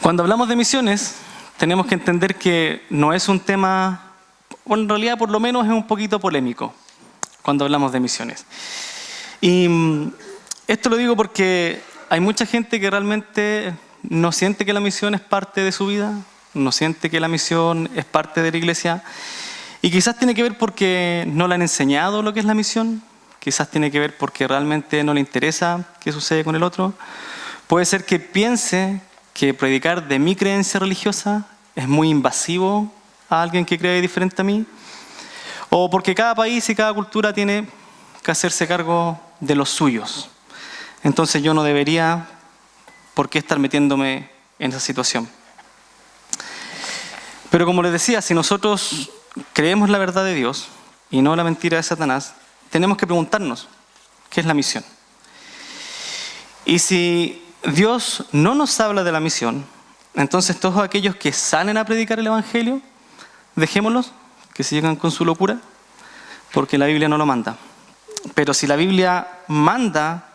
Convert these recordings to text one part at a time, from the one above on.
Cuando hablamos de misiones, tenemos que entender que no es un tema, bueno, en realidad por lo menos es un poquito polémico cuando hablamos de misiones. Y esto lo digo porque hay mucha gente que realmente no siente que la misión es parte de su vida, no siente que la misión es parte de la iglesia, y quizás tiene que ver porque no le han enseñado lo que es la misión, quizás tiene que ver porque realmente no le interesa qué sucede con el otro. Puede ser que piense que predicar de mi creencia religiosa es muy invasivo a alguien que cree diferente a mí, o porque cada país y cada cultura tiene que hacerse cargo de los suyos. Entonces yo no debería por qué estar metiéndome en esa situación. Pero como les decía, si nosotros creemos la verdad de Dios y no la mentira de Satanás, tenemos que preguntarnos, ¿qué es la misión? Y si Dios no nos habla de la misión, entonces todos aquellos que salen a predicar el Evangelio, dejémoslos, que sigan con su locura, porque la Biblia no lo manda. Pero si la Biblia manda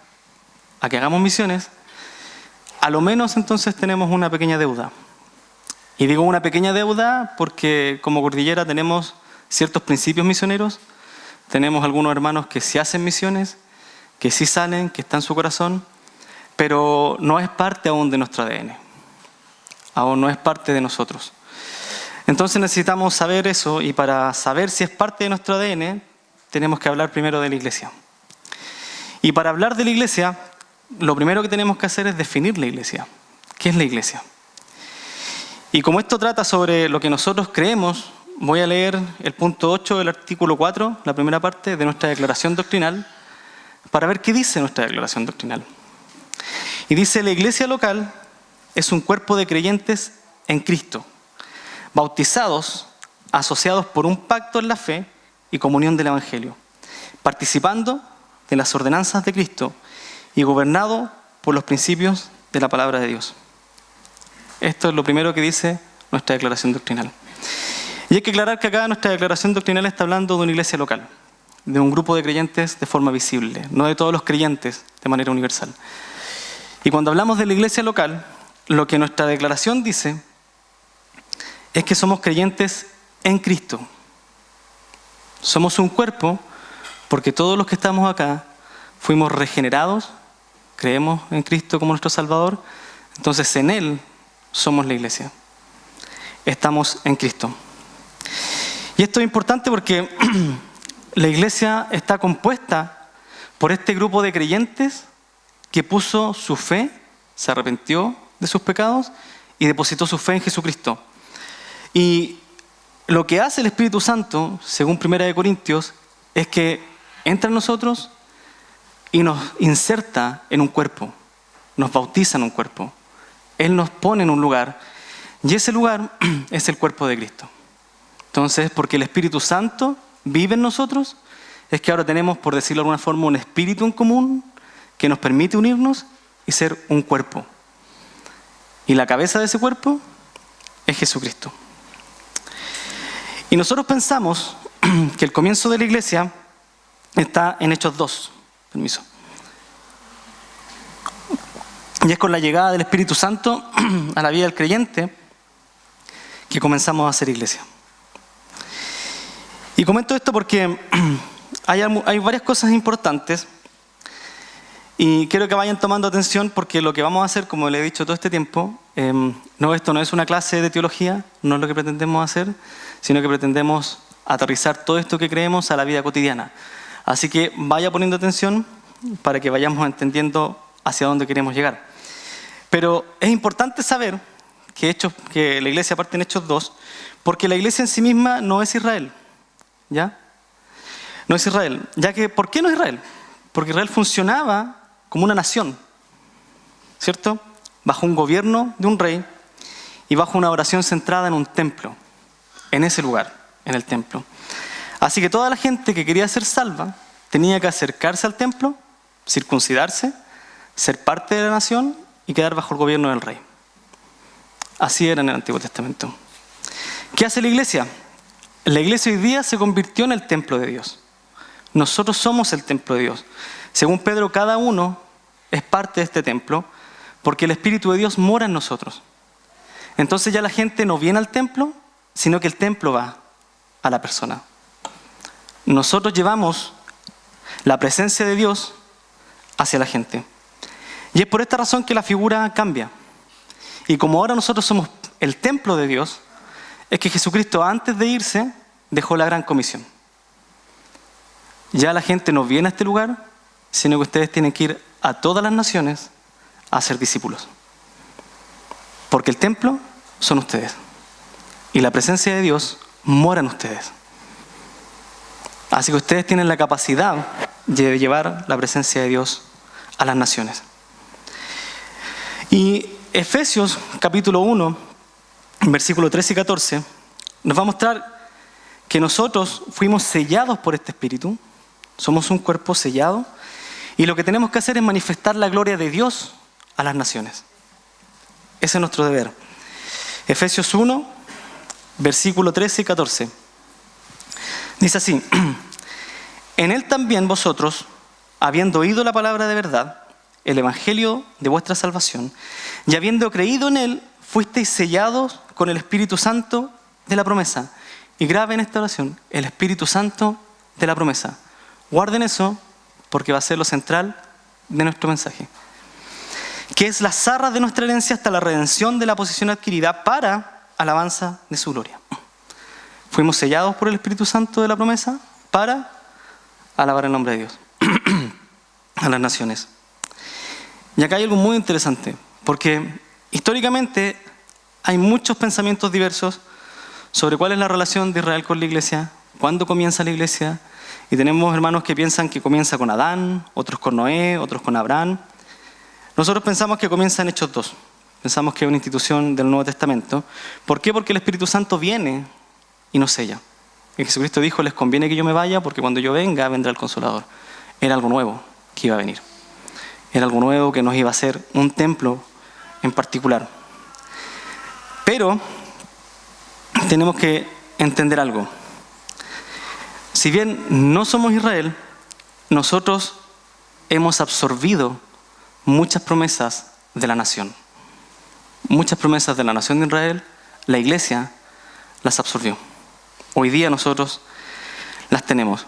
a que hagamos misiones, a lo menos entonces tenemos una pequeña deuda. Y digo una pequeña deuda porque como Cordillera tenemos ciertos principios misioneros, tenemos algunos hermanos que sí hacen misiones, que sí salen, que está en su corazón, pero no es parte aún de nuestro ADN, aún no es parte de nosotros. Entonces necesitamos saber eso, y para saber si es parte de nuestro ADN, tenemos que hablar primero de la iglesia. Y para hablar de la iglesia, lo primero que tenemos que hacer es definir la iglesia. ¿Qué es la iglesia? Y como esto trata sobre lo que nosotros creemos, voy a leer el punto 8 del artículo 4, la primera parte de nuestra declaración doctrinal, para ver qué dice nuestra declaración doctrinal. Y dice: la iglesia local es un cuerpo de creyentes en Cristo, bautizados, asociados por un pacto en la fe y comunión del Evangelio, participando de las ordenanzas de Cristo y gobernado por los principios de la palabra de Dios. Esto es lo primero que dice nuestra declaración doctrinal. Y hay que aclarar que acá nuestra declaración doctrinal está hablando de una iglesia local, de un grupo de creyentes de forma visible, no de todos los creyentes de manera universal. Y cuando hablamos de la iglesia local, lo que nuestra declaración dice es que somos creyentes en Cristo. Somos un cuerpo porque todos los que estamos acá fuimos regenerados, creemos en Cristo como nuestro Salvador, entonces en Él somos la iglesia. Estamos en Cristo. Y esto es importante porque la iglesia está compuesta por este grupo de creyentes que puso su fe, se arrepintió de sus pecados y depositó su fe en Jesucristo. Y lo que hace el Espíritu Santo, según 1 Corintios, es que entra en nosotros y nos inserta en un cuerpo, nos bautiza en un cuerpo. Él nos pone en un lugar, y ese lugar es el cuerpo de Cristo. Entonces, porque el Espíritu Santo vive en nosotros, es que ahora tenemos, por decirlo de alguna forma, un espíritu en común que nos permite unirnos y ser un cuerpo. Y la cabeza de ese cuerpo es Jesucristo. Y nosotros pensamos que el comienzo de la iglesia está en Hechos 2. Permiso. Y es con la llegada del Espíritu Santo a la vida del creyente que comenzamos a hacer iglesia. Y comento esto porque hay varias cosas importantes y quiero que vayan tomando atención, porque lo que vamos a hacer, como le he dicho todo este tiempo, esto no es una clase de teología, no es lo que pretendemos hacer, sino que pretendemos aterrizar todo esto que creemos a la vida cotidiana. Así que vaya poniendo atención para que vayamos entendiendo hacia dónde queremos llegar. Pero es importante saber que la iglesia parte en Hechos 2, porque la iglesia en sí misma no es Israel, ¿ya? No es Israel, ya que ¿por qué no es Israel? Porque Israel funcionaba como una nación, ¿cierto? Bajo un gobierno de un rey y bajo una oración centrada en un templo, en ese lugar, en el templo. Así que toda la gente que quería ser salva tenía que acercarse al templo, circuncidarse, ser parte de la nación y quedar bajo el gobierno del rey. Así era en el Antiguo Testamento. ¿Qué hace la iglesia? La iglesia hoy día se convirtió en el templo de Dios. Nosotros somos el templo de Dios. Según Pedro, cada uno es parte de este templo porque el Espíritu de Dios mora en nosotros. entonces ya la gente no viene al templo, sino que el templo va a la persona. Nosotros llevamos la presencia de Dios hacia la gente. Y es por esta razón que la figura cambia. Y como ahora nosotros somos el templo de Dios, es que Jesucristo antes de irse dejó la gran comisión. Ya la gente no viene a este lugar, sino que ustedes tienen que ir a todas las naciones a ser discípulos. Porque el templo son ustedes. Y la presencia de Dios mora en ustedes. Así que ustedes tienen la capacidad de llevar la presencia de Dios a las naciones. Y Efesios capítulo 1, versículos 13 y 14, nos va a mostrar que nosotros fuimos sellados por este Espíritu. Somos un cuerpo sellado. Y lo que tenemos que hacer es manifestar la gloria de Dios a las naciones. Ese es nuestro deber. Efesios 1, versículo 13 y 14. Dice así: en él también vosotros, habiendo oído la palabra de verdad, el evangelio de vuestra salvación, y habiendo creído en él, fuisteis sellados con el Espíritu Santo de la promesa. Y graben esta oración: el Espíritu Santo de la promesa. Guarden eso, porque va a ser lo central de nuestro mensaje. Que es la zarra de nuestra herencia hasta la redención de la posesión adquirida para alabanza de su gloria. Fuimos sellados por el Espíritu Santo de la promesa para alabar el nombre de Dios a las naciones. Y acá hay algo muy interesante, porque históricamente hay muchos pensamientos diversos sobre cuál es la relación de Israel con la iglesia, cuándo comienza la iglesia. Y tenemos hermanos que piensan que comienza con Adán, otros con Noé, otros con Abraham. Nosotros pensamos que comienza en Hechos 2. Pensamos que es una institución del Nuevo Testamento. ¿Por qué? Porque el Espíritu Santo viene y nos sella. Y Jesucristo dijo: les conviene que yo me vaya, porque cuando yo venga, vendrá el Consolador. Era algo nuevo que iba a venir. Era algo nuevo que nos iba a hacer un templo en particular. Pero tenemos que entender algo. Si bien no somos Israel, nosotros hemos absorbido muchas promesas de la nación. Muchas promesas de la nación de Israel, la iglesia las absorbió. Hoy día nosotros las tenemos.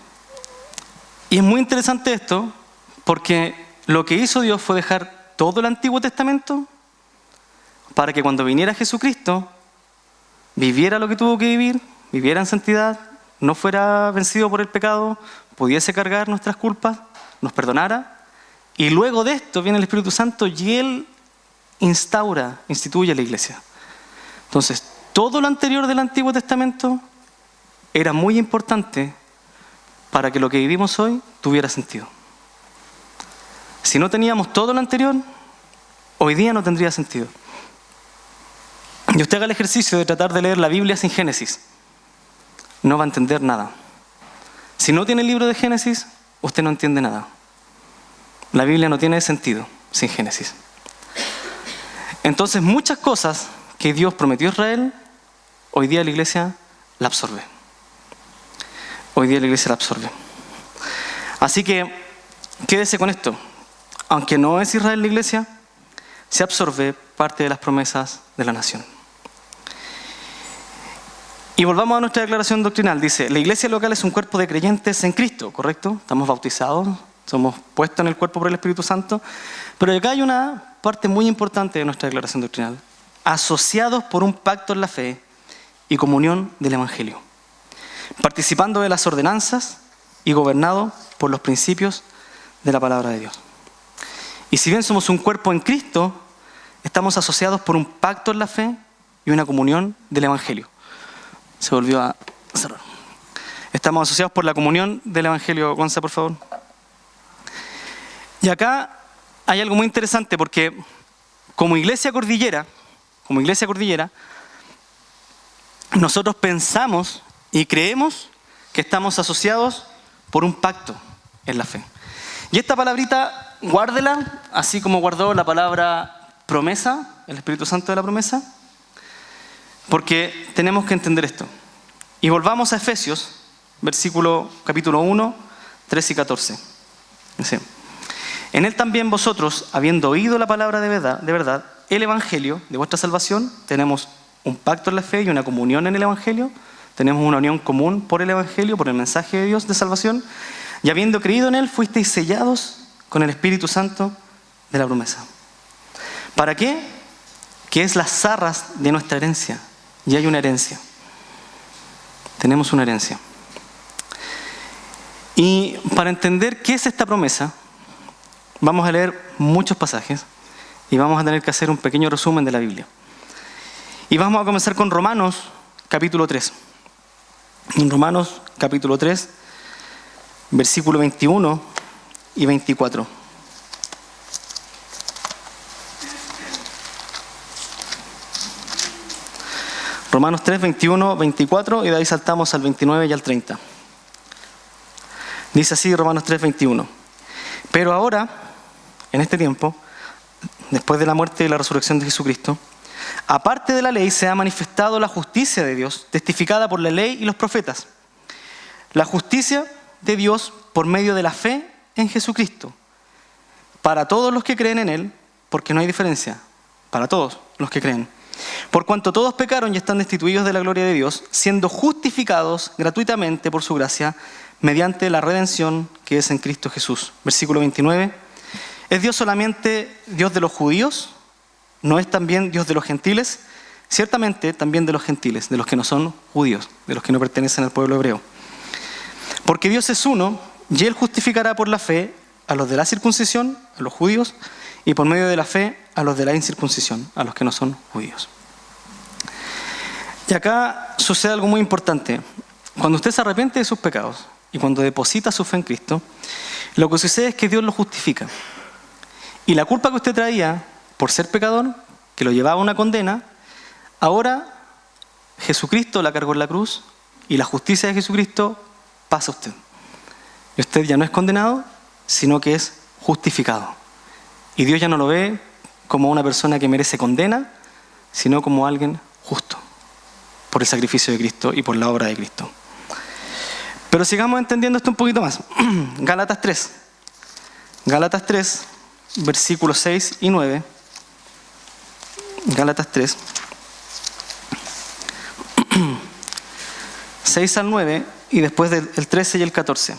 Y es muy interesante esto, porque lo que hizo Dios fue dejar todo el Antiguo Testamento para que cuando viniera Jesucristo viviera lo que tuvo que vivir, viviera en santidad, no fuera vencido por el pecado, pudiese cargar nuestras culpas, nos perdonara. Y luego de esto viene el Espíritu Santo y Él instituye la iglesia. Entonces, todo lo anterior del Antiguo Testamento era muy importante para que lo que vivimos hoy tuviera sentido. Si no teníamos todo lo anterior, hoy día no tendría sentido. Y usted haga el ejercicio de tratar de leer la Biblia sin Génesis. No va a entender nada. Si no tiene el libro de Génesis, usted no entiende nada. La Biblia no tiene sentido sin Génesis. Entonces, muchas cosas que Dios prometió a Israel, hoy día la iglesia la absorbe. Hoy día la iglesia la absorbe. Así que, quédese con esto. Aunque no es Israel la iglesia, se absorbe parte de las promesas de la nación. Y volvamos a nuestra declaración doctrinal. Dice: la iglesia local es un cuerpo de creyentes en Cristo, ¿correcto? Estamos bautizados, somos puestos en el cuerpo por el Espíritu Santo. Pero acá hay una parte muy importante de nuestra declaración doctrinal. Asociados por un pacto en la fe y comunión del Evangelio. Participando de las ordenanzas y gobernados por los principios de la palabra de Dios. Y si bien somos un cuerpo en Cristo, estamos asociados por un pacto en la fe y una comunión del Evangelio. Se volvió a cerrar. Estamos asociados por la comunión del Evangelio. Gonza, por favor. Y acá hay algo muy interesante, porque como iglesia cordillera, nosotros pensamos y creemos que estamos asociados por un pacto en la fe. Y esta palabrita, guárdela, así como guardó la palabra promesa, el Espíritu Santo de la promesa, porque tenemos que entender esto. Y volvamos a Efesios, capítulo 1, 13 y 14. Dice: en él también vosotros, habiendo oído la palabra de verdad, el Evangelio de vuestra salvación, tenemos un pacto en la fe y una comunión en el Evangelio, tenemos una unión común por el Evangelio, por el mensaje de Dios de salvación, y habiendo creído en Él, fuisteis sellados con el Espíritu Santo de la promesa. ¿Para qué? Que es las arras de nuestra herencia. Y hay una herencia. Tenemos una herencia. Y para entender qué es esta promesa, vamos a leer muchos pasajes y vamos a tener que hacer un pequeño resumen de la Biblia. Y vamos a comenzar con Romanos capítulo 3. En Romanos capítulo 3, versículo 21 y 24. Romanos 3, 21, 24 y de ahí saltamos al 29 y al 30. Dice así Romanos 3, 21. Pero ahora, en este tiempo, después de la muerte y la resurrección de Jesucristo, aparte de la ley se ha manifestado la justicia de Dios, testificada por la ley y los profetas. La justicia de Dios por medio de la fe en Jesucristo, para todos los que creen en Él, porque no hay diferencia, para todos los que creen. Por cuanto todos pecaron y están destituidos de la gloria de Dios, siendo justificados gratuitamente por su gracia, mediante la redención que es en Cristo Jesús. Versículo 29. ¿Es Dios solamente Dios de los judíos? ¿No es también Dios de los gentiles? Ciertamente también de los gentiles, de los que no son judíos, de los que no pertenecen al pueblo hebreo. Porque Dios es uno, y Él justificará por la fe a los de la circuncisión, a los judíos, y por medio de la fe a los de la incircuncisión, a los que no son judíos. Y acá sucede algo muy importante. Cuando usted se arrepiente de sus pecados y cuando deposita su fe en Cristo, lo que sucede es que Dios lo justifica. Y la culpa que usted traía por ser pecador, que lo llevaba a una condena, ahora Jesucristo la cargó en la cruz y la justicia de Jesucristo pasa a usted. Y usted ya no es condenado, sino que es justificado. Y Dios ya no lo ve como una persona que merece condena, sino como alguien justo por el sacrificio de Cristo y por la obra de Cristo. Pero sigamos entendiendo esto un poquito más. Gálatas 3. Gálatas 3, versículos 6 y 9. Gálatas 3. 6 al 9 y después del 13 y el 14.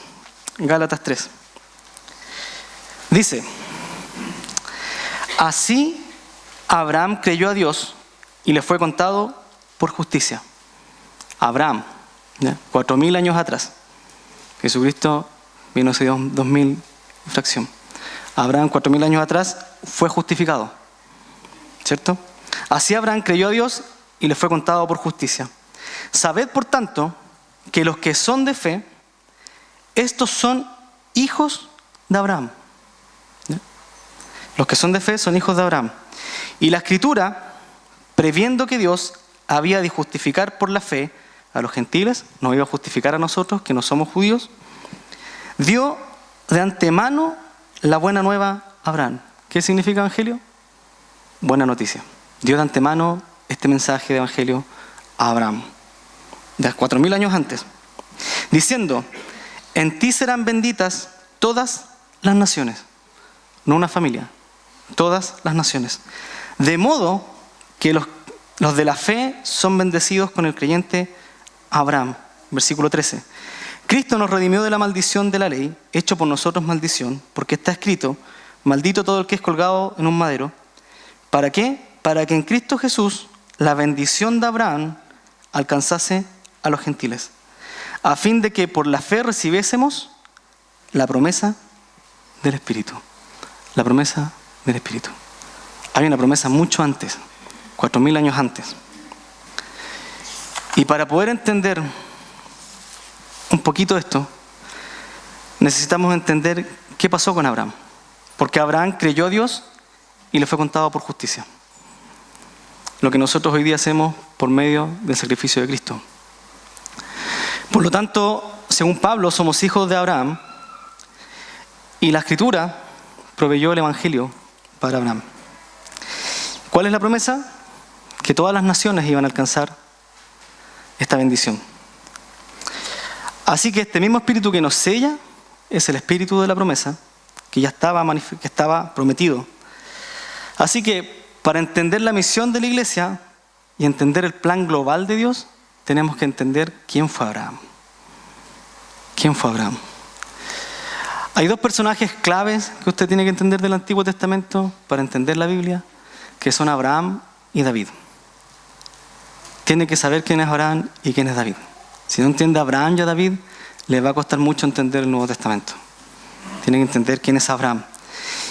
Gálatas 3. Dice: así Abraham creyó a Dios y le fue contado por justicia. Abraham, 4.000 años atrás. Jesucristo vino hace 2.000 y fracción. Abraham 4.000 años atrás fue justificado. ¿Cierto? Así Abraham creyó a Dios y le fue contado por justicia. Sabed, por tanto, que los que son de fe, estos son hijos de Abraham. Los que son de fe son hijos de Abraham. Y la Escritura, previendo que Dios había de justificar por la fe a los gentiles, nos iba a justificar a nosotros, que no somos judíos, dio de antemano la buena nueva a Abraham. ¿Qué significa evangelio? Buena noticia. Dio de antemano este mensaje de evangelio a Abraham, de 4.000 años antes, diciendo: en ti serán benditas todas las naciones. No una familia, todas las naciones. De modo que los de la fe son bendecidos con el creyente Abraham. Versículo 13. Cristo nos redimió de la maldición de la ley, hecho por nosotros maldición, porque está escrito: maldito todo el que es colgado en un madero. ¿Para qué? Para que en Cristo Jesús la bendición de Abraham alcanzase a los gentiles, a fin de que por la fe recibiésemos la promesa del Espíritu. La promesa del Espíritu. Hay una promesa mucho antes, 4.000 años antes. Y para poder entender un poquito esto, necesitamos entender qué pasó con Abraham. Porque Abraham creyó a Dios y le fue contado por justicia. Lo que nosotros hoy día hacemos por medio del sacrificio de Cristo. Por lo tanto, según Pablo, somos hijos de Abraham y la Escritura proveyó el Evangelio para Abraham. ¿Cuál es la promesa? Que todas las naciones iban a alcanzar esta bendición. Así que este mismo Espíritu que nos sella es el Espíritu de la promesa que ya estaba prometido. Así que Para entender la misión de la iglesia y entender el plan global de Dios, tenemos que entender quién fue Abraham. ¿Quién fue Abraham? Hay dos personajes claves que usted tiene que entender del Antiguo Testamento para entender la Biblia, que son Abraham y David. Tiene que saber quién es Abraham y quién es David. Si no entiende a Abraham y a David, le va a costar mucho entender el Nuevo Testamento. Tiene que entender quién es Abraham.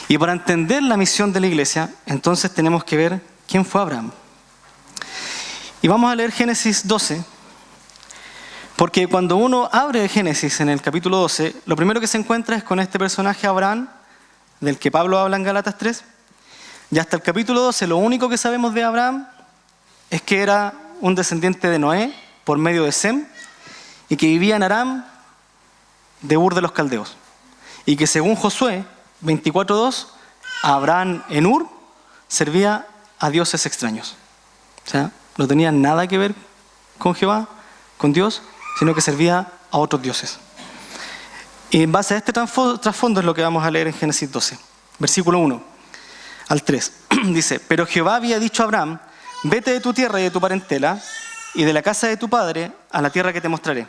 Y para entender la misión de la iglesia, entonces tenemos que ver quién fue Abraham. Y vamos a leer Génesis 12, porque cuando uno abre Génesis en el capítulo 12, lo primero que se encuentra es con este personaje Abraham, del que Pablo habla en Gálatas 3, y hasta el capítulo 12 lo único que sabemos de Abraham es que era un descendiente de Noé por medio de Sem, y que vivía en Aram, de Ur de los Caldeos. Y que según Josué 24:2, Abraham en Ur servía a dioses extraños. O sea, no tenía nada que ver con Jehová, con Dios, sino que servía a otros dioses. Y en base a este trasfondo es lo que vamos a leer en Génesis 12, versículo 1 al 3. Dice: pero Jehová había dicho a Abraham: vete de tu tierra y de tu parentela y de la casa de tu padre a la tierra que te mostraré.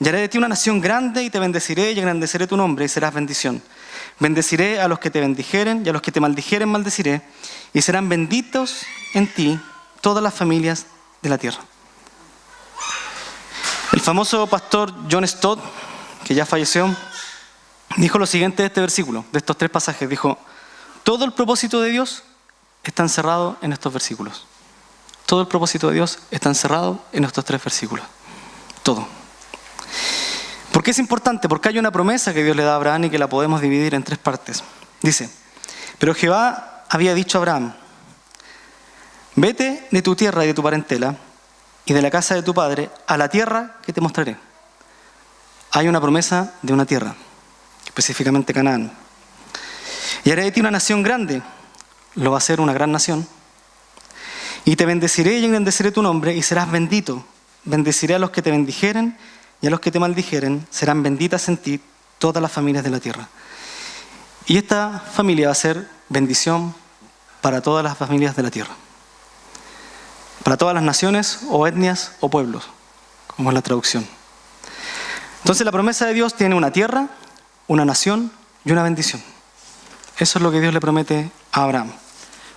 Y haré de ti una nación grande y te bendeciré y engrandeceré tu nombre y serás bendición. Bendeciré a los que te bendijeren y a los que te maldijeren maldeciré, y serán benditos en ti todas las familias de la tierra. El famoso pastor John Stott, que ya falleció, dijo lo siguiente de este versículo, de estos tres pasajes. Dijo: todo el propósito de Dios está encerrado en estos versículos. Todo el propósito de Dios está encerrado en estos tres versículos. Todo. ¿Por qué es importante? Porque hay una promesa que Dios le da a Abraham y que la podemos dividir en tres partes. Dice: pero Jehová había dicho a Abraham: vete de tu tierra y de tu parentela y de la casa de tu padre a la tierra que te mostraré. Hay una promesa de una tierra, específicamente Canaán. Y haré de ti una nación grande, lo va a hacer una gran nación. Y te bendeciré y engrandeceré tu nombre y serás bendito. Bendeciré a los que te bendijeren y a los que te maldijeren, serán benditas en ti todas las familias de la tierra. Y esta familia va a ser bendición para todas las familias de la tierra. Para todas las naciones o etnias o pueblos, como es la traducción. Entonces la promesa de Dios tiene una tierra, una nación y una bendición. Eso es lo que Dios le promete a Abraham.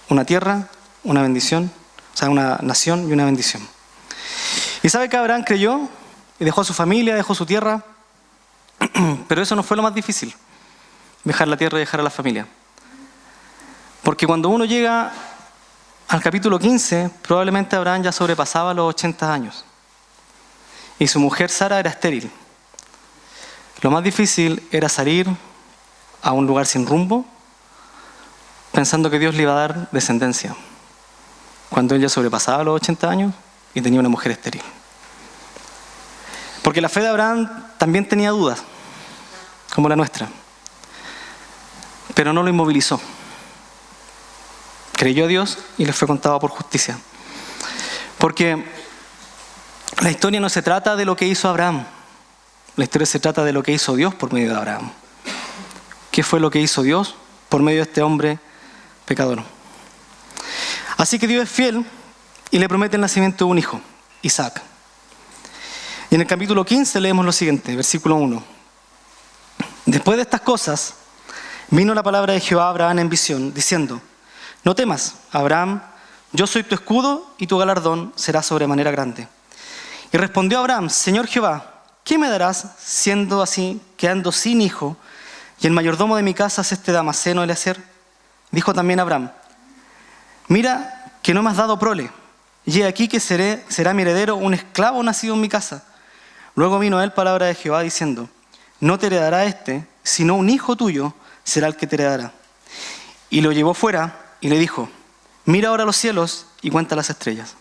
Una tierra, una bendición, o sea, una nación y una bendición. Y sabe que Abraham creyó y dejó a su familia, dejó su tierra, pero eso no fue lo más difícil, dejar la tierra y dejar a la familia. Porque cuando uno llega al capítulo 15, probablemente Abraham ya sobrepasaba los 80 años. Y su mujer Sara era estéril. Lo más difícil era salir a un lugar sin rumbo, pensando que Dios le iba a dar descendencia, cuando él ya sobrepasaba los 80 años y tenía una mujer estéril. Porque la fe de Abraham también tenía dudas, como la nuestra, pero no lo inmovilizó. Creyó a Dios y le fue contado por justicia. Porque la historia no se trata de lo que hizo Abraham, la historia se trata de lo que hizo Dios por medio de Abraham. ¿Qué fue lo que hizo Dios por medio de este hombre pecador? Así que Dios es fiel y le promete el nacimiento de un hijo, Isaac. Y en el capítulo 15 leemos lo siguiente, versículo 1. Después de estas cosas, vino la palabra de Jehová a Abraham en visión, diciendo: no temas, Abraham, yo soy tu escudo y tu galardón será sobremanera grande. Y respondió Abraham: Señor Jehová, ¿qué me darás siendo así, quedando sin hijo, y el mayordomo de mi casa es este Damaseno Eliezer? Dijo también Abraham: mira que no me has dado prole, y he aquí que será mi heredero un esclavo nacido en mi casa. Luego vino a él palabra de Jehová diciendo: no te heredará este, sino un hijo tuyo será el que te heredará. Y lo llevó fuera y le dijo: mira ahora los cielos y cuenta las estrellas.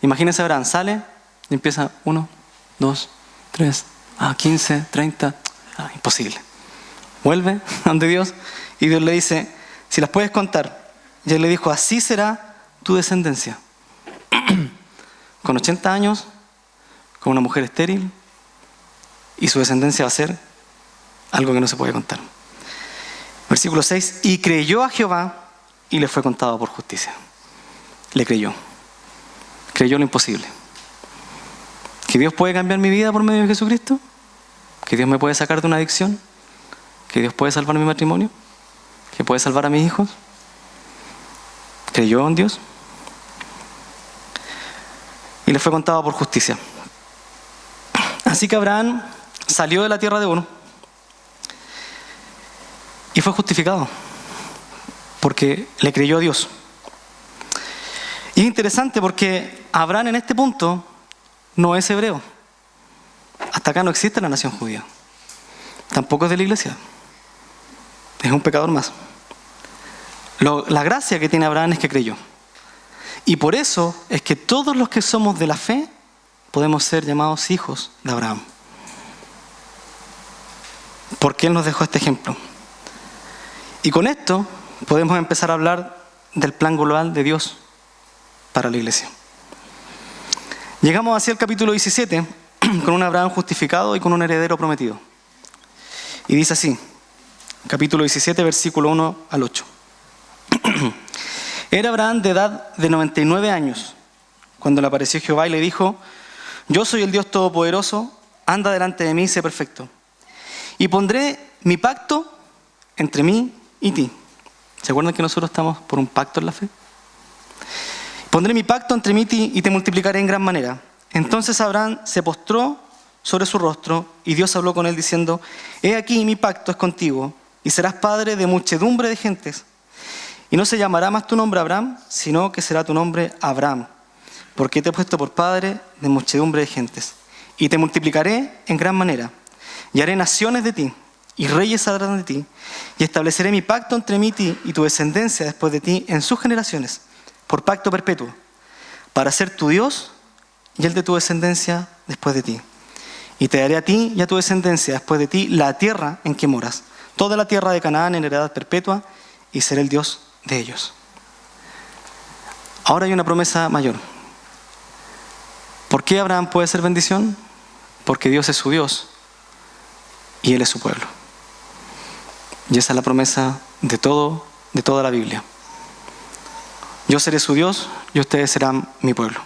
Imagínense, Abraham sale y empieza 1, 2, 3, 15, 30, imposible. Vuelve ante Dios y Dios le dice: si las puedes contar. Y él le dijo: así será tu descendencia. Con 80 años, con una mujer estéril, y su descendencia va a ser algo que no se puede contar. Versículo 6, y creyó a Jehová, y le fue contado por justicia. Le creyó. Creyó lo imposible. ¿Que Dios puede cambiar mi vida por medio de Jesucristo? ¿Que Dios me puede sacar de una adicción? ¿Que Dios puede salvar mi matrimonio? ¿Que puede salvar a mis hijos? ¿Creyó en Dios? Y le fue contado por justicia. Así que Abraham salió de la tierra de Ur y fue justificado porque le creyó a Dios. Y es interesante porque Abraham en este punto no es hebreo. Hasta acá no existe la nación judía. Tampoco es de la iglesia. Es un pecador más. La gracia que tiene Abraham es que creyó. Y por eso es que todos los que somos de la fe podemos ser llamados hijos de Abraham. Porque Él nos dejó este ejemplo. Y con esto podemos empezar a hablar del plan global de Dios para la iglesia. Llegamos así al capítulo 17 con un Abraham justificado y con un heredero prometido. Y dice así, capítulo 17, versículo 1 al 8. Era Abraham de edad de 99 años cuando le apareció Jehová y le dijo: yo soy el Dios Todopoderoso, anda delante de mí y sé perfecto. Y pondré mi pacto entre mí y ti. ¿Se acuerdan que nosotros estamos por un pacto en la fe? Pondré mi pacto entre mí y ti y te multiplicaré en gran manera. Entonces Abraham se postró sobre su rostro y Dios habló con él diciendo: he aquí mi pacto es contigo y serás padre de muchedumbre de gentes. Y no se llamará más tu nombre Abraham, sino que será tu nombre Abraham, porque te he puesto por padre de muchedumbre de gentes. Y te multiplicaré en gran manera, y haré naciones de ti, y reyes saldrán de ti, y estableceré mi pacto entre mí y ti, y tu descendencia después de ti en sus generaciones, por pacto perpetuo, para ser tu Dios y el de tu descendencia después de ti. Y te daré a ti y a tu descendencia después de ti la tierra en que moras, toda la tierra de Canaán en heredad perpetua, y seré el Dios de ellos. Ahora hay una promesa mayor. ¿Por qué Abraham puede ser bendición? Porque Dios es su Dios y Él es su pueblo. Y esa es la promesa de toda la Biblia. Yo seré su Dios y ustedes serán mi pueblo.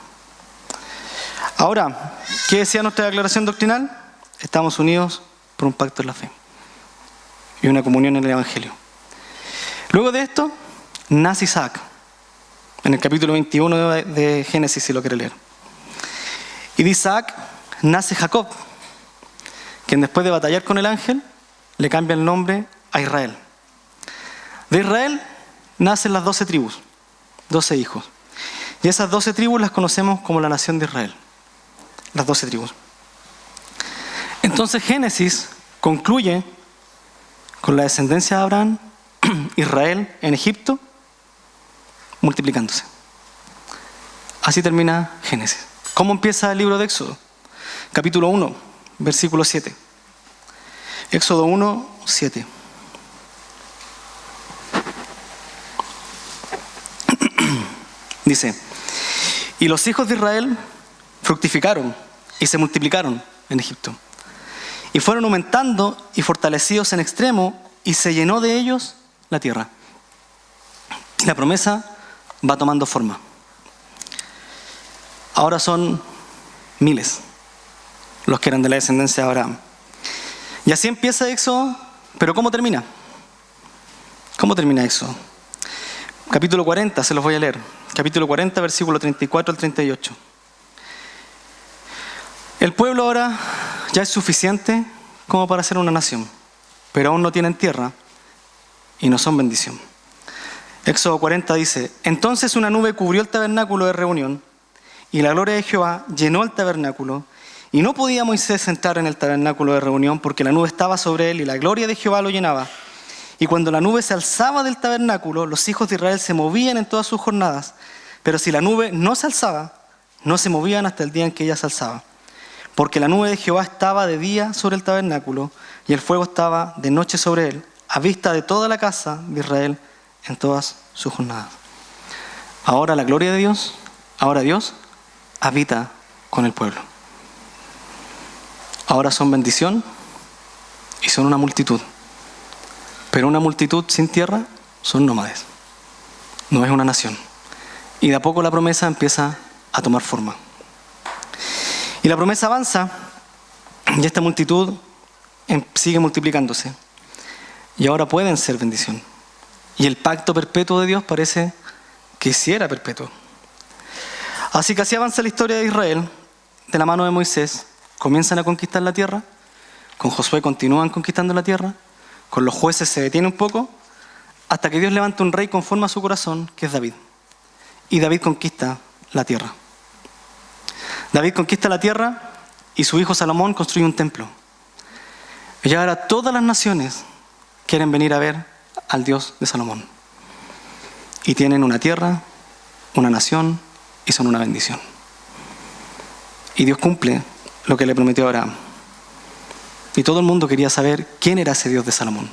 Ahora, ¿qué decía nuestra declaración doctrinal? Estamos unidos por un pacto en la fe y una comunión en el Evangelio. Luego de esto, nace Isaac, en el capítulo 21 de Génesis, si lo quiere leer. Y de Isaac nace Jacob, quien después de batallar con el ángel, le cambia el nombre a Israel. De Israel nacen las 12 tribus, 12 hijos. Y esas 12 tribus las conocemos como la nación de Israel. Las 12 tribus. Entonces Génesis concluye con la descendencia de Abraham, Israel en Egipto, multiplicándose. Así termina Génesis. ¿Cómo empieza el libro de Éxodo? Capítulo 1, versículo 7. Éxodo 1, 7. Dice: y los hijos de Israel fructificaron y se multiplicaron en Egipto. Y fueron aumentando y fortalecidos en extremo, y se llenó de ellos la tierra. Y la promesa va tomando forma. Ahora son miles los que eran de la descendencia de Abraham. Y así empieza Éxodo, pero ¿cómo termina? ¿Cómo termina Éxodo? Capítulo 40, se los voy a leer. Capítulo 40, versículo 34 al 38. El pueblo ahora ya es suficiente como para ser una nación, pero aún no tienen tierra y no son bendición. Éxodo 40 dice: entonces una nube cubrió el tabernáculo de reunión, y la gloria de Jehová llenó el tabernáculo, y no podía Moisés entrar en el tabernáculo de reunión porque la nube estaba sobre él y la gloria de Jehová lo llenaba. Y cuando la nube se alzaba del tabernáculo, los hijos de Israel se movían en todas sus jornadas, pero si la nube no se alzaba, no se movían hasta el día en que ella se alzaba. Porque la nube de Jehová estaba de día sobre el tabernáculo, y el fuego estaba de noche sobre él, a vista de toda la casa de Israel en todas sus jornadas. Ahora la gloria de Dios, ahora Dios habita con el pueblo. Ahora son bendición y son una multitud. Pero una multitud sin tierra son nómades. no es una nación. Y de a poco la promesa empieza a tomar forma. Y la promesa avanza y esta multitud sigue multiplicándose. Y ahora pueden ser bendición. Y el pacto perpetuo de Dios parece que sí era perpetuo. Así que así avanza la historia de Israel. De la mano de Moisés comienzan a conquistar la tierra. Con Josué continúan conquistando la tierra. Con los jueces se detiene un poco. Hasta que Dios levanta un rey conforme a su corazón, que es David. Y David conquista la tierra. David conquista la tierra y su hijo Salomón construye un templo. Y ahora todas las naciones quieren venir a ver al Dios de Salomón. Y tienen una tierra, una nación y son una bendición. Y Dios cumple lo que le prometió a Abraham. Y todo el mundo quería saber quién era ese Dios de Salomón.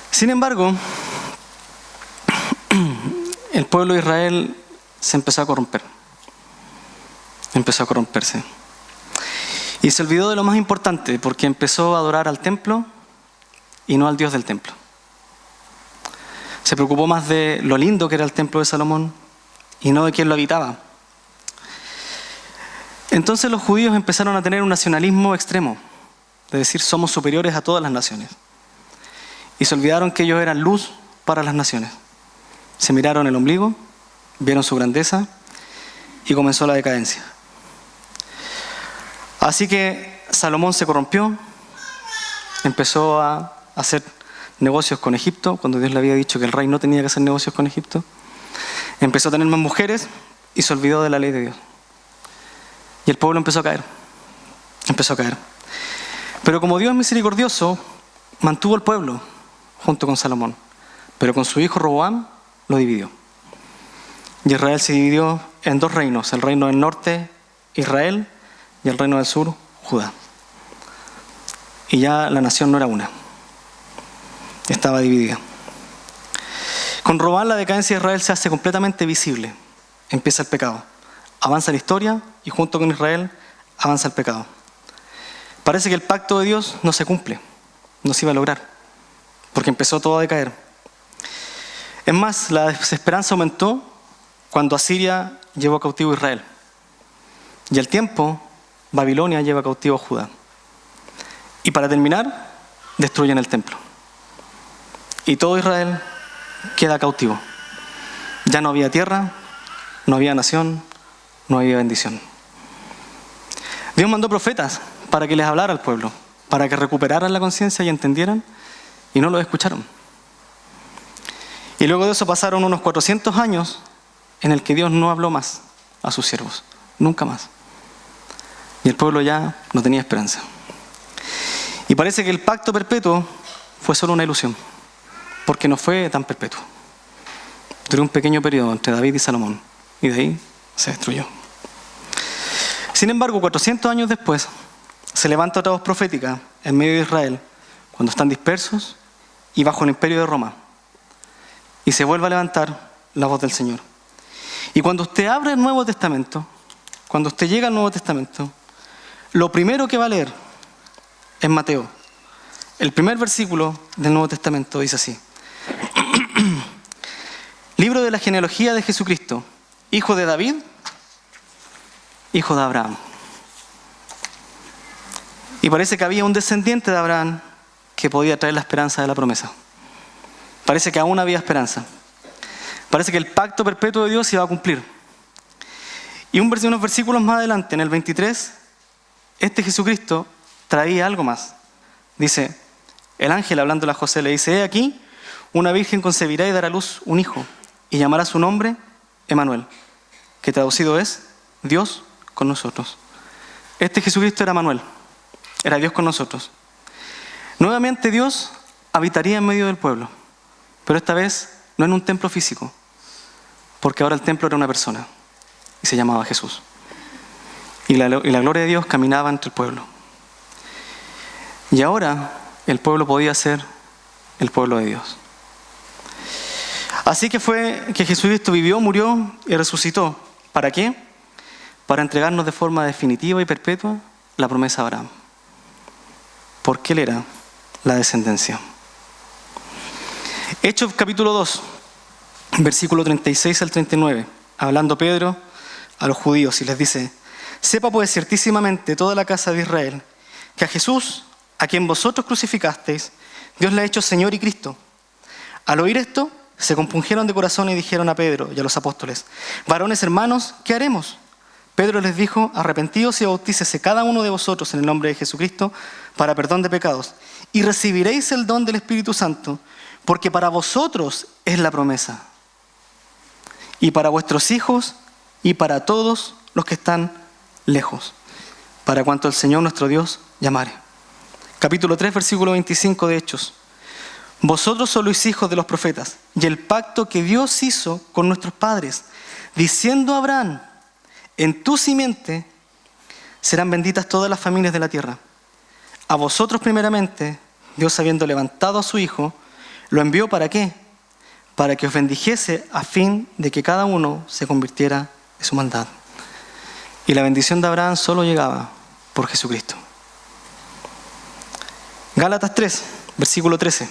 Sin embargo, el pueblo de Israel se empezó a corromper. Empezó a corromperse. Y se olvidó de lo más importante, porque empezó a adorar al templo y no al Dios del templo. Se preocupó más de lo lindo que era el templo de Salomón y no de quién lo habitaba. Entonces los judíos empezaron a tener un nacionalismo extremo, de decir somos superiores a todas las naciones. Y se olvidaron que ellos eran luz para las naciones. Se miraron el ombligo, vieron su grandeza y comenzó la decadencia. Así que Salomón se corrompió, empezó a hacer negocios con Egipto, cuando Dios le había dicho que el rey no tenía que hacer negocios con Egipto. Empezó a tener más mujeres y se olvidó de la ley de Dios. Y el pueblo empezó a caer. Pero como Dios es misericordioso, mantuvo el pueblo junto con Salomón. Pero con su hijo Roboam lo dividió. Y Israel se dividió en dos reinos. El reino del norte, Israel, y el reino del sur, Judá. Y ya la nación no era una. Estaba dividida. Con Roboam la decadencia de Israel se hace completamente visible. Empieza el pecado. Avanza la historia y junto con Israel avanza el pecado. Parece que el pacto de Dios no se cumple. No se iba a lograr. Porque empezó todo a decaer. Es más, la desesperanza aumentó cuando Asiria llevó cautivo a Israel. Y al tiempo, Babilonia lleva cautivo a Judá. Y para terminar, destruyen el templo. Y todo Israel queda cautivo. Ya no había tierra, no había nación, no había bendición. Dios mandó profetas para que les hablara al pueblo, para que recuperaran la conciencia y entendieran, y no los escucharon. Y luego de eso pasaron unos 400 años en el que Dios no habló más a sus siervos, nunca más. Y el pueblo ya no tenía esperanza. Y parece que el pacto perpetuo fue solo una ilusión, porque no fue tan perpetuo. Duró un pequeño periodo entre David y Salomón, y de ahí se destruyó. Sin embargo, 400 años después, se levanta otra voz profética en medio de Israel, cuando están dispersos y bajo el imperio de Roma. Y se vuelve a levantar la voz del Señor. Y cuando usted abre el Nuevo Testamento, cuando usted llega al Nuevo Testamento, lo primero que va a leer es Mateo. El primer versículo del Nuevo Testamento dice así: Libro de la genealogía de Jesucristo, hijo de David, hijo de Abraham. Y parece que había un descendiente de Abraham que podía traer la esperanza de la promesa. Parece que aún había esperanza. Parece que el pacto perpetuo de Dios se iba a cumplir. Y unos versículos más adelante, en el 23, este Jesucristo traía algo más. Dice, el ángel hablando a José le dice: he aquí, una virgen concebirá y dará a luz un hijo, y llamará su nombre Emmanuel, que traducido es Dios con nosotros. Este Jesucristo era Emmanuel, era Dios con nosotros. Nuevamente Dios habitaría en medio del pueblo, pero esta vez no en un templo físico, porque ahora el templo era una persona y se llamaba Jesús. Y la gloria de Dios caminaba entre el pueblo. Y ahora el pueblo podía ser el pueblo de Dios. Así que fue que Jesucristo vivió, murió y resucitó. ¿Para qué? Para entregarnos de forma definitiva y perpetua la promesa de Abraham. Porque él era la descendencia. Hechos capítulo 2, versículo 36 al 39, hablando Pedro a los judíos y les dice: sepa pues ciertísimamente toda la casa de Israel que a Jesús, a quien vosotros crucificasteis, Dios le ha hecho Señor y Cristo. Al oír esto, se compungieron de corazón y dijeron a Pedro y a los apóstoles: varones hermanos, ¿qué haremos? Pedro les dijo: arrepentíos y bautícese cada uno de vosotros en el nombre de Jesucristo para perdón de pecados, y recibiréis el don del Espíritu Santo, porque para vosotros es la promesa, y para vuestros hijos y para todos los que están lejos, para cuanto el Señor nuestro Dios llamare. Capítulo 3, versículo 25 de Hechos. Vosotros sois hijos de los profetas, y el pacto que Dios hizo con nuestros padres, diciendo a Abraham: en tu simiente serán benditas todas las familias de la tierra. A vosotros primeramente, Dios, habiendo levantado a su Hijo, lo envió ¿para qué? Para que os bendijese, a fin de que cada uno se convirtiera de su maldad. Y la bendición de Abraham solo llegaba por Jesucristo. Gálatas 3, versículo 13.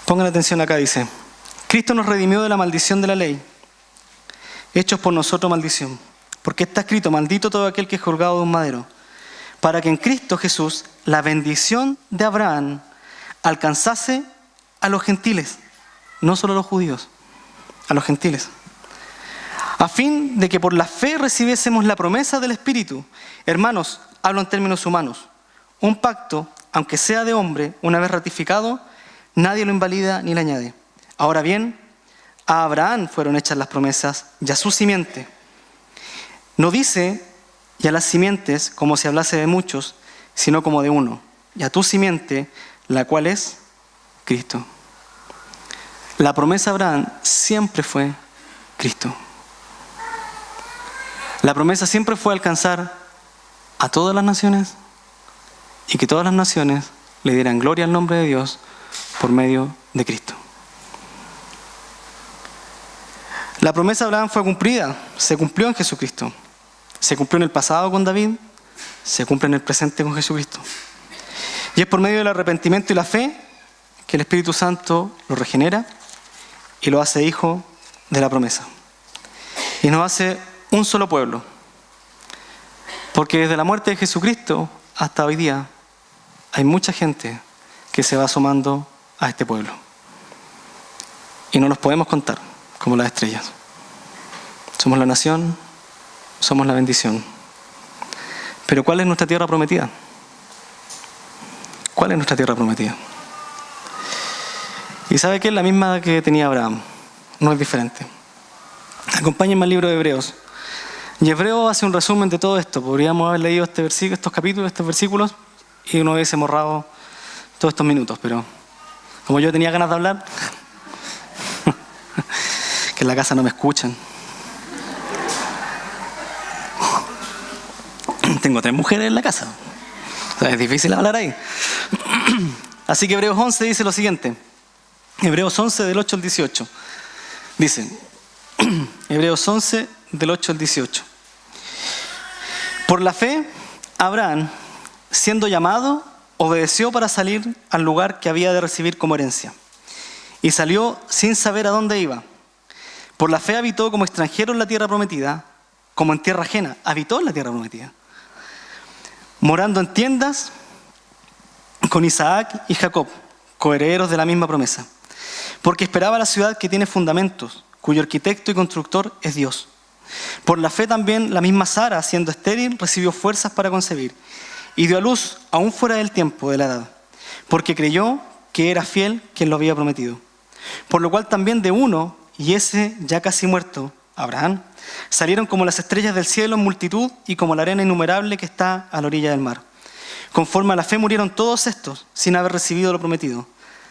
Pongan atención acá, dice: Cristo nos redimió de la maldición de la ley, hechos por nosotros maldición, porque está escrito: maldito todo aquel que es colgado de un madero, para que en Cristo Jesús la bendición de Abraham alcanzase a los gentiles, no solo a los judíos, a los gentiles, a fin de que por la fe recibiésemos la promesa del Espíritu. Hermanos, hablo en términos humanos. Un pacto, aunque sea de hombre, una vez ratificado, nadie lo invalida ni le añade. Ahora bien, a Abraham fueron hechas las promesas y a su simiente. No dice y a las simientes como si hablase de muchos, sino como de uno, y a tu simiente, la cual es Cristo. La promesa a Abraham siempre fue Cristo. La promesa siempre fue alcanzar a todas las naciones y que todas las naciones le dieran gloria al nombre de Dios por medio de Cristo. La promesa de Abraham fue cumplida, se cumplió en Jesucristo. Se cumplió en el pasado con David, se cumple en el presente con Jesucristo. Y es por medio del arrepentimiento y la fe que el Espíritu Santo lo regenera y lo hace hijo de la promesa. Y nos hace un solo pueblo. Porque desde la muerte de Jesucristo hasta hoy día hay mucha gente que se va sumando a este pueblo. Y no los podemos contar como las estrellas. Somos la nación, somos la bendición. Pero ¿cuál es nuestra tierra prometida? ¿Cuál es nuestra tierra prometida? Y sabe que es la misma que tenía Abraham, no es diferente. Acompáñenme al libro de Hebreos. Y Hebreo hace un resumen de todo esto. Podríamos haber leído este versículo, estos capítulos, estos versículos, y no hubiese borrado todos estos minutos. Pero como yo tenía ganas de hablar, que en la casa no me escuchan. Tengo 3 mujeres en la casa. O sea, es difícil hablar ahí. Así que Hebreos 11 dice lo siguiente. Hebreos 11 del 8 al 18. Dice, Hebreos 11 del 8 al 18. Por la fe, Abraham, siendo llamado, obedeció para salir al lugar que había de recibir como herencia. Y salió sin saber a dónde iba. Por la fe habitó como extranjero en la tierra prometida, como en tierra ajena. Habitó en la tierra prometida, morando en tiendas con Isaac y Jacob, coherederos de la misma promesa. Porque esperaba la ciudad que tiene fundamentos, cuyo arquitecto y constructor es Dios. Por la fe también la misma Sara, siendo estéril, recibió fuerzas para concebir, y dio a luz aún fuera del tiempo de la edad, porque creyó que era fiel quien lo había prometido. Por lo cual también de uno, y ese ya casi muerto, Abraham, salieron como las estrellas del cielo en multitud y como la arena innumerable que está a la orilla del mar. Conforme a la fe murieron todos estos sin haber recibido lo prometido,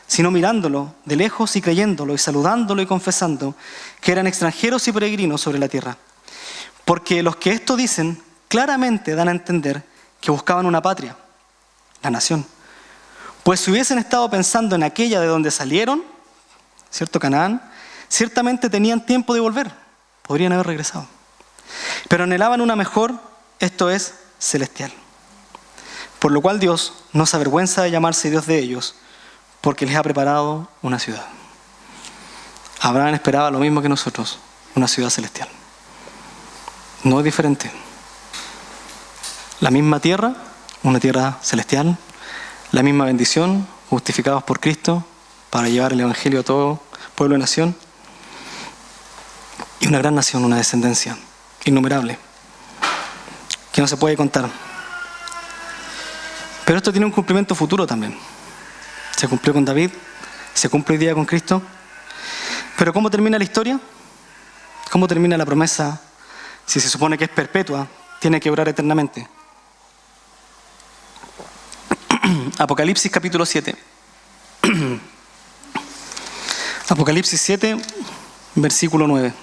sino mirándolo de lejos y creyéndolo y saludándolo y confesando que eran extranjeros y peregrinos sobre la tierra. Porque los que esto dicen claramente dan a entender que buscaban una patria, la nación. Pues si hubiesen estado pensando en aquella de donde salieron, ¿cierto? Canaán, ciertamente tenían tiempo de volver, podrían haber regresado. Pero anhelaban una mejor, esto es, celestial. Por lo cual Dios no se avergüenza de llamarse Dios de ellos, porque les ha preparado una ciudad. Abraham esperaba lo mismo que nosotros, una ciudad celestial. No es diferente. La misma tierra, una tierra celestial, la misma bendición, justificados por Cristo para llevar el Evangelio a todo pueblo y nación, y una gran nación, una descendencia innumerable, que no se puede contar. Pero esto tiene un cumplimiento futuro también. Se cumplió con David, se cumple hoy día con Cristo. Pero ¿cómo termina la historia? ¿Cómo termina la promesa? Si se supone que es perpetua, tiene que durar eternamente. Apocalipsis capítulo 7. Apocalipsis 7, versículo 9.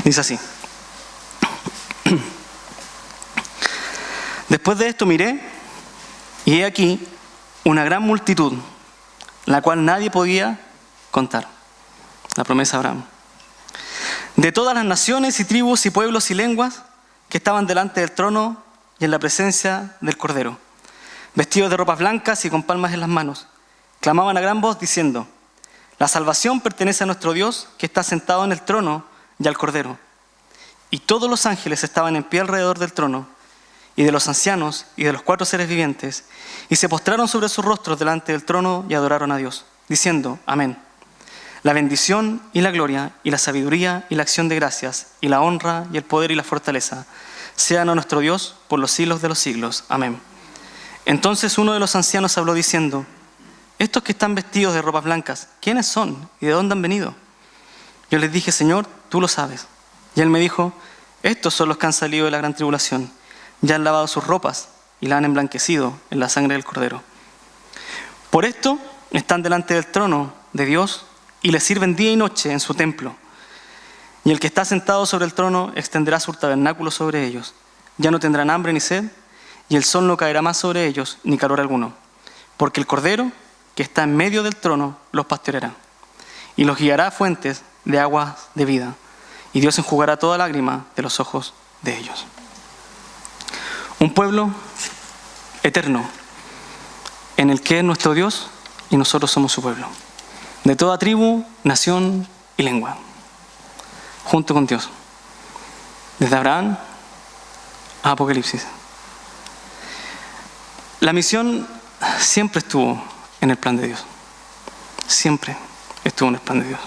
Dice así. Después de esto miré, y he aquí una gran multitud, la cual nadie podía contar. La promesa de Abraham. De todas las naciones y tribus y pueblos y lenguas que estaban delante del trono y en la presencia del Cordero, vestidos de ropas blancas y con palmas en las manos, clamaban a gran voz diciendo: la salvación pertenece a nuestro Dios, que está sentado en el trono, y al Cordero. Y todos los ángeles estaban en pie alrededor del trono, y de los ancianos, y de los 4 seres vivientes, y se postraron sobre sus rostros delante del trono y adoraron a Dios, diciendo: amén. La bendición y la gloria, y la sabiduría y la acción de gracias, y la honra y el poder y la fortaleza, sean a nuestro Dios por los siglos de los siglos. Amén. Entonces uno de los ancianos habló diciendo: estos que están vestidos de ropas blancas, ¿quiénes son y de dónde han venido? Yo les dije: Señor, tú lo sabes. Y él me dijo: estos son los que han salido de la gran tribulación, ya han lavado sus ropas y la han emblanquecido en la sangre del Cordero. Por esto están delante del trono de Dios y le sirven día y noche en su templo. Y el que está sentado sobre el trono extenderá su tabernáculo sobre ellos. Ya no tendrán hambre ni sed, y el sol no caerá más sobre ellos, ni calor alguno. Porque el Cordero, que está en medio del trono, los pastoreará, y los guiará a fuentes de aguas de vida, y Dios enjugará toda lágrima de los ojos de ellos. Un pueblo eterno, en el que es nuestro Dios y nosotros somos su pueblo, de toda tribu, nación y lengua, junto con Dios, desde Abraham a Apocalipsis. La misión siempre estuvo en el plan de Dios, siempre estuvo en el plan de Dios.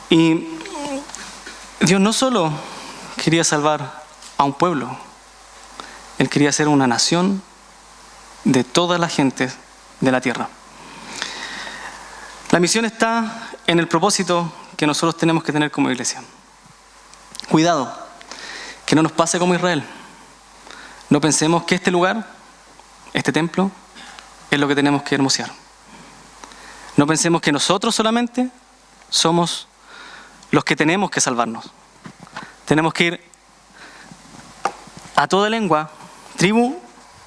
Y Dios no solo quería salvar a un pueblo, Él quería ser una nación de todas las gentes de la tierra. La misión está en el propósito que nosotros tenemos que tener como iglesia. Cuidado, que no nos pase como Israel. No pensemos que este lugar, este templo, es lo que tenemos que hermosear. No pensemos que nosotros solamente somos los que tenemos que salvarnos. Tenemos que ir a toda lengua, tribu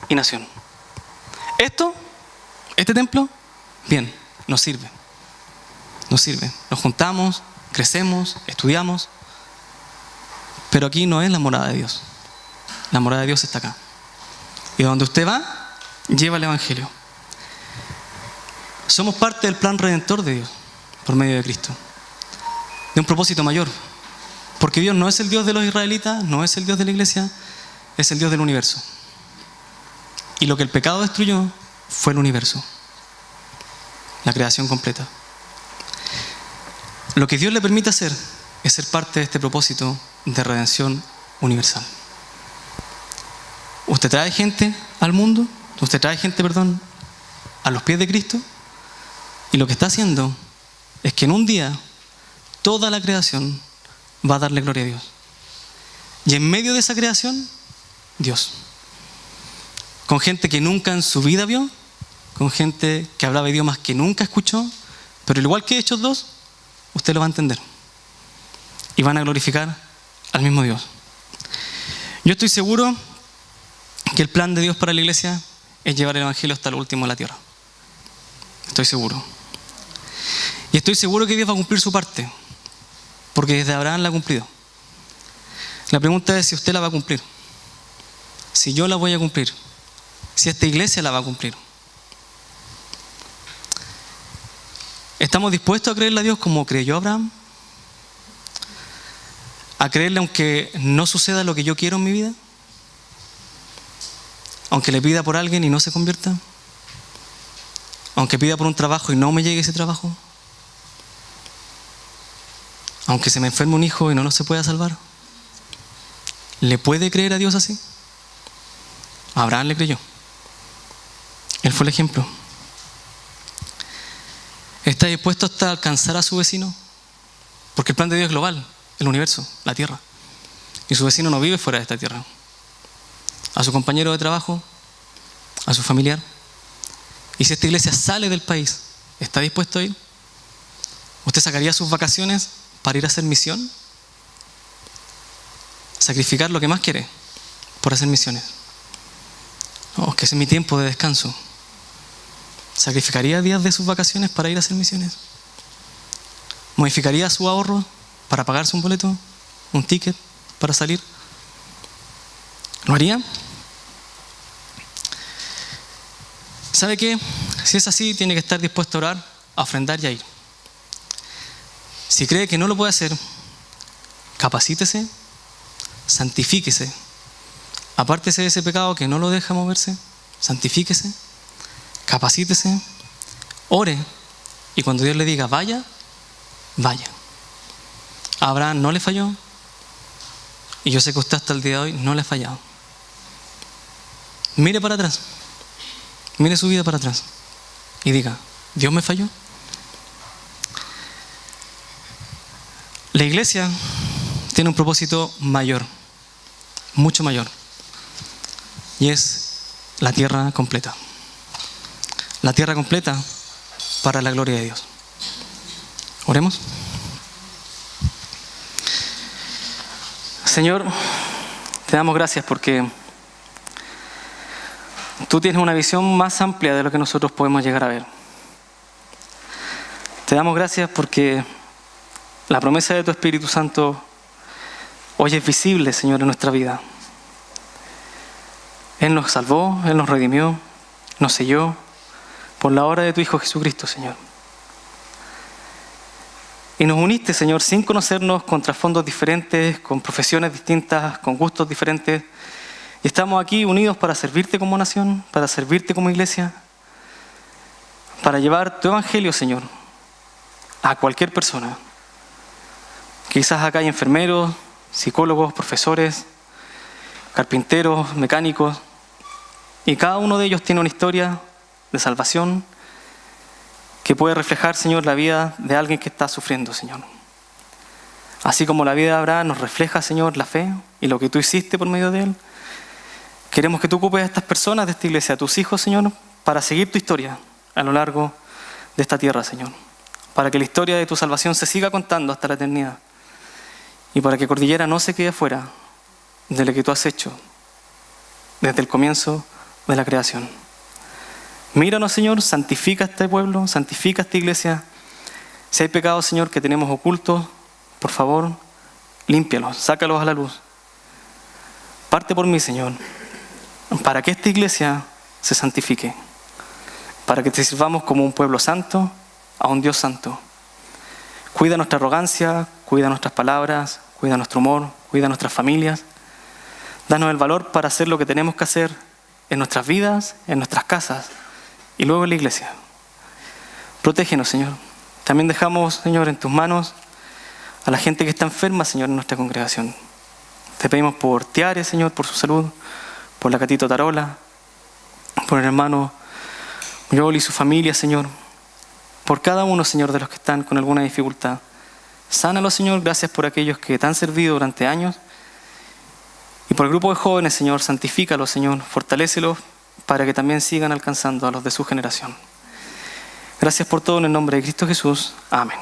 y nación. Este templo, bien, nos sirve. Nos sirve. Nos juntamos, crecemos, estudiamos. Pero aquí no es la morada de Dios. La morada de Dios está acá. Y donde usted va, lleva el Evangelio. Somos parte del plan redentor de Dios, por medio de Cristo. De un propósito mayor. Porque Dios no es el Dios de los israelitas, no es el Dios de la iglesia, es el Dios del universo. Y lo que el pecado destruyó fue el universo. La creación completa. Lo que Dios le permite hacer es ser parte de este propósito de redención universal. Usted trae gente al mundo, a los pies de Cristo, y lo que está haciendo es que en un día toda la creación va a darle gloria a Dios. Y en medio de esa creación, Dios. Con gente que nunca en su vida vio, con gente que hablaba idiomas que nunca escuchó, pero al igual que Hechos 2, usted lo va a entender. Y van a glorificar al mismo Dios. Yo estoy seguro que el plan de Dios para la iglesia es llevar el Evangelio hasta lo último de la tierra. Estoy seguro. Y estoy seguro que Dios va a cumplir su parte. porque desde Abraham la ha cumplido. La pregunta es si usted la va a cumplir, si yo la voy a cumplir, si esta iglesia la va a cumplir. ¿Estamos dispuestos a creerle a Dios como creyó Abraham? ¿A creerle aunque no suceda lo que yo quiero en mi vida? ¿Aunque le pida por alguien y no se convierta? ¿Aunque pida por un trabajo y no me llegue ese trabajo? ¿Aunque se me enferme un hijo y no se pueda salvar? ¿Le puede creer a Dios así? Abraham le creyó. Él fue el ejemplo. ¿Está dispuesto hasta alcanzar a su vecino? Porque el plan de Dios es global, el universo, la tierra. Y su vecino no vive fuera de esta tierra. A su compañero de trabajo, a su familiar. Y si esta iglesia sale del país, ¿está dispuesto a ir? ¿Usted sacaría sus vacaciones para ir a hacer misión? Sacrificar lo que más quiere por hacer misiones. No, es que ese es mi tiempo de descanso. ¿Sacrificaría días de sus vacaciones para ir a hacer misiones? ¿Modificaría su ahorro para pagarse un boleto, un ticket para salir? ¿Lo haría? ¿Sabe qué? Si es así, tiene que estar dispuesto a orar, a ofrendar y a ir. Si cree que no lo puede hacer, capacítese, santifíquese, apártese de ese pecado que no lo deja moverse, santifíquese, capacítese, ore, y cuando Dios le diga vaya, vaya. A Abraham no le falló, y yo sé que usted hasta el día de hoy no le ha fallado. Mire para atrás, mire su vida para atrás y diga, ¿Dios me falló? La iglesia tiene un propósito mayor, mucho mayor, y es la tierra completa. La tierra completa para la gloria de Dios. Oremos. Señor, te damos gracias porque tú tienes una visión más amplia de lo que nosotros podemos llegar a ver. Te damos gracias porque la promesa de tu Espíritu Santo hoy es visible, Señor, en nuestra vida. Él nos salvó, Él nos redimió, nos selló por la obra de tu Hijo Jesucristo, Señor. Y nos uniste, Señor, sin conocernos, con trasfondos diferentes, con profesiones distintas, con gustos diferentes. Y estamos aquí unidos para servirte como nación, para servirte como iglesia, para llevar tu evangelio, Señor, a cualquier persona. Quizás acá hay enfermeros, psicólogos, profesores, carpinteros, mecánicos, y cada uno de ellos tiene una historia de salvación que puede reflejar, Señor, la vida de alguien que está sufriendo, Señor. Así como la vida de Abraham nos refleja, Señor, la fe y lo que tú hiciste por medio de él, queremos que tú ocupes a estas personas de esta iglesia, a tus hijos, Señor, para seguir tu historia a lo largo de esta tierra, Señor. Para que la historia de tu salvación se siga contando hasta la eternidad. Y para que Cordillera no se quede fuera de lo que tú has hecho desde el comienzo de la creación. Míranos, Señor, santifica este pueblo, santifica esta iglesia. Si hay pecados, Señor, que tenemos ocultos, por favor, límpialos, sácalos a la luz. Parte por mí, Señor, para que esta iglesia se santifique, para que te sirvamos como un pueblo santo, a un Dios santo. Cuida nuestra arrogancia, cuida nuestras palabras, cuida nuestro humor, cuida nuestras familias. Danos el valor para hacer lo que tenemos que hacer en nuestras vidas, en nuestras casas y luego en la iglesia. Protégenos, Señor. También dejamos, Señor, en tus manos a la gente que está enferma, Señor, en nuestra congregación. Te pedimos por Tiare, Señor, por su salud, por la Catito Tarola, por el hermano Yoli y su familia, Señor. Por cada uno, Señor, de los que están con alguna dificultad. Sánalos, Señor, gracias por aquellos que te han servido durante años. Y por el grupo de jóvenes, Señor, santifícalos, Señor, fortalécelos para que también sigan alcanzando a los de su generación. Gracias por todo en el nombre de Cristo Jesús. Amén.